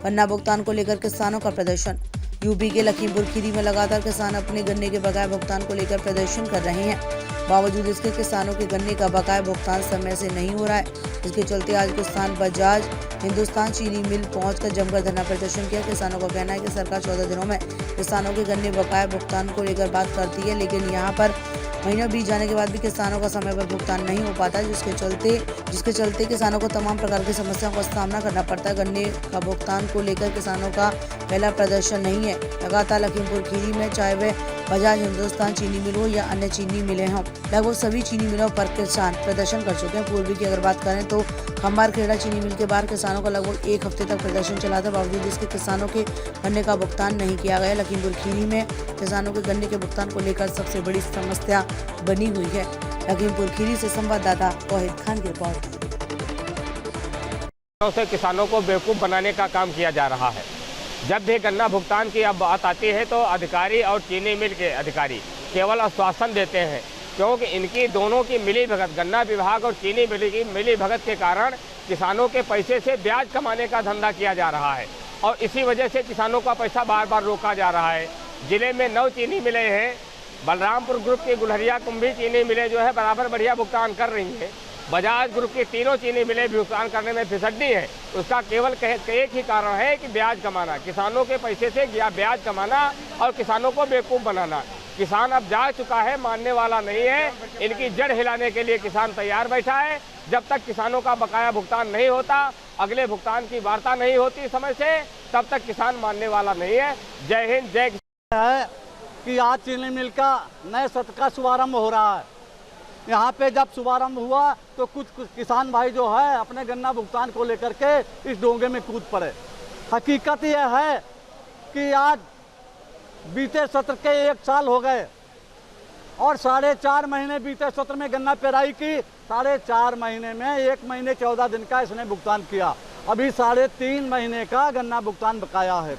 गन्ना भुगतान को लेकर किसानों का प्रदर्शन। यूपी के लखीमपुर खीरी में लगातार किसान अपने गन्ने के बकाया भुगतान को लेकर प्रदर्शन कर रहे हैं। बावजूद इसके किसानों के गन्ने का बकाया भुगतान समय से नहीं हो रहा है। इसके चलते आज किसान बजाज हिंदुस्तान चीनी मिल पहुंचकर जमकर धरना प्रदर्शन किया। किसानों का कहना है कि सरकार 14 दिनों में किसानों के गन्ने बकाया भुगतान को लेकर बात करती है, लेकिन यहां पर महीनों बीत जाने के बाद भी किसानों का समय पर भुगतान नहीं हो पाता, जिसके चलते किसानों को तमाम प्रकार की समस्याओं का सामना करना पड़ता है। गन्ने का भुगतान को लेकर किसानों का पहला प्रदर्शन नहीं है। लगातार लखीमपुर खीरी में चाहे वह बजाज हिंदुस्तान चीनी मिल हो या अन्य चीनी मिलें हों, लगभग सभी चीनी मिलों पर किसान प्रदर्शन कर चुके हैं। पूर्वी की अगर बात करें तो खम्बार खेड़ा चीनी मिल के बाहर किसानों का लगभग एक हफ्ते तक प्रदर्शन चला था। बावजूद इसके किसानों के गन्ने का भुगतान नहीं किया गया। लखीमपुर खीरी में किसानों के गन्ने के भुगतान को लेकर सबसे बड़ी समस्या बनी हुई है। लखीमपुर खीरी से संवाददाता तौहीद खान की रिपोर्ट। से किसानों को बेवकूफ़ बनाने का काम किया जा रहा है। जब भी गन्ना भुगतान की अब बात आती है तो अधिकारी और चीनी मिल के अधिकारी केवल आश्वासन देते हैं, क्योंकि इनकी दोनों की मिली भगत, गन्ना विभाग और चीनी मिल की मिली भगत के कारण किसानों के पैसे से ब्याज कमाने का धंधा किया जा रहा है और इसी वजह से किसानों का पैसा बार बार रोका जा रहा है। जिले में 9 चीनी मिलें हैं। बलरामपुर ग्रुप की गुलहरिया कुंभी चीनी मिलें जो है बराबर बढ़िया भुगतान कर रही हैं। बजाज ग्रुप की तीनों चीनी मिलें भुगतान करने में फिसड्डी है। उसका केवल एक ही कारण है कि ब्याज कमाना, किसानों के पैसे से ब्याज कमाना और किसानों को बेवकूफ़ बनाना। किसान अब जा चुका है, मानने वाला नहीं है। इनकी जड़ हिलाने के लिए किसान तैयार बैठा है। जब तक किसानों का बकाया भुगतान नहीं होता, अगले भुगतान की वार्ता नहीं होती समय से, तब तक किसान मानने वाला नहीं है। जय हिंद, जय है कि आज चीनी मिल का नए सत्र का शुभारंभ हो रहा है। यहाँ पे जब शुभारंभ हुआ तो कुछ किसान भाई जो है अपने गन्ना भुगतान को लेकर के इस डोंगे में कूद पड़े। हकीकत यह है कि आज बीते सत्र के 1 साल हो गए और 4.5 महीने बीते सत्र में गन्ना पेराई की। 4.5 महीने में 1 महीने 14 दिन का इसने भुगतान किया। अभी 3.5 महीने का गन्ना भुगतान बकाया है।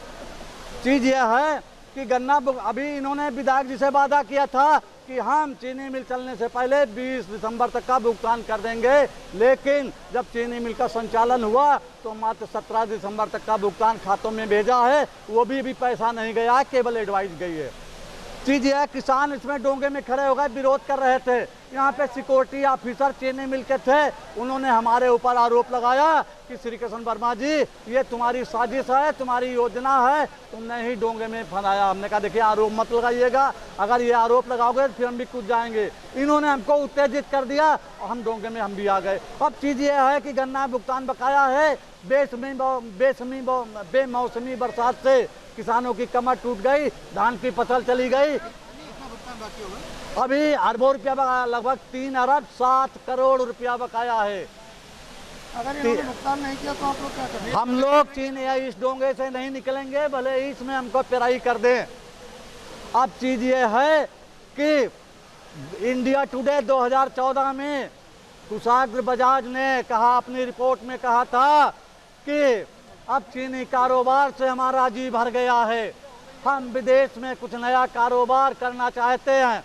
चीज़ यह है कि गन्ना अभी इन्होंने विधायक जी से वादा किया था कि हम चीनी मिल चलने से पहले 20 दिसंबर तक का भुगतान कर देंगे, लेकिन जब चीनी मिल का संचालन हुआ तो मात्र 17 दिसंबर तक का भुगतान खातों में भेजा है। वो भी पैसा नहीं गया, केवल एडवाइस गई है। चीज़ यह है किसान इसमें डोंगे में खड़े हो गए, विरोध कर रहे थे। यहाँ पे सिक्योरिटी ऑफिसर चीनी मिल के थे, उन्होंने हमारे ऊपर आरोप लगाया कि श्री कृष्ण वर्मा जी ये तुम्हारी साजिश है, तुम्हारी योजना है, तुमने ही डोंगे में फंसाया। हमने कहा देखिए आरोप मत लगाइएगा, अगर ये आरोप लगाओगे तो फिर हम भी कूद जाएंगे। इन्होंने हमको उत्तेजित कर दिया और हम डोंगे में हम भी आ गए। अब चीज़ ये है कि गन्ना भुगतान बकाया है। बेमौसमी बरसात से किसानों की कमर टूट गई, धान की फसल चली गई। अभी अरबों रुपया बकाया, लगभग 3 अरब 7 करोड़ रुपया बकाया है। अगर इन्होंने भुगतान नहीं किया तो आप लोग क्या करेंगे? हम लोग चीन या इस डोंगे से नहीं निकलेंगे, भले इसमें हमको पेराई कर दें। अब चीज़ ये है कि इंडिया टुडे 2014 में कुशाग्र बजाज ने कहा, अपनी रिपोर्ट में कहा था कि अब चीनी कारोबार से हमारा जी भर गया है, हम विदेश में कुछ नया कारोबार करना चाहते हैं।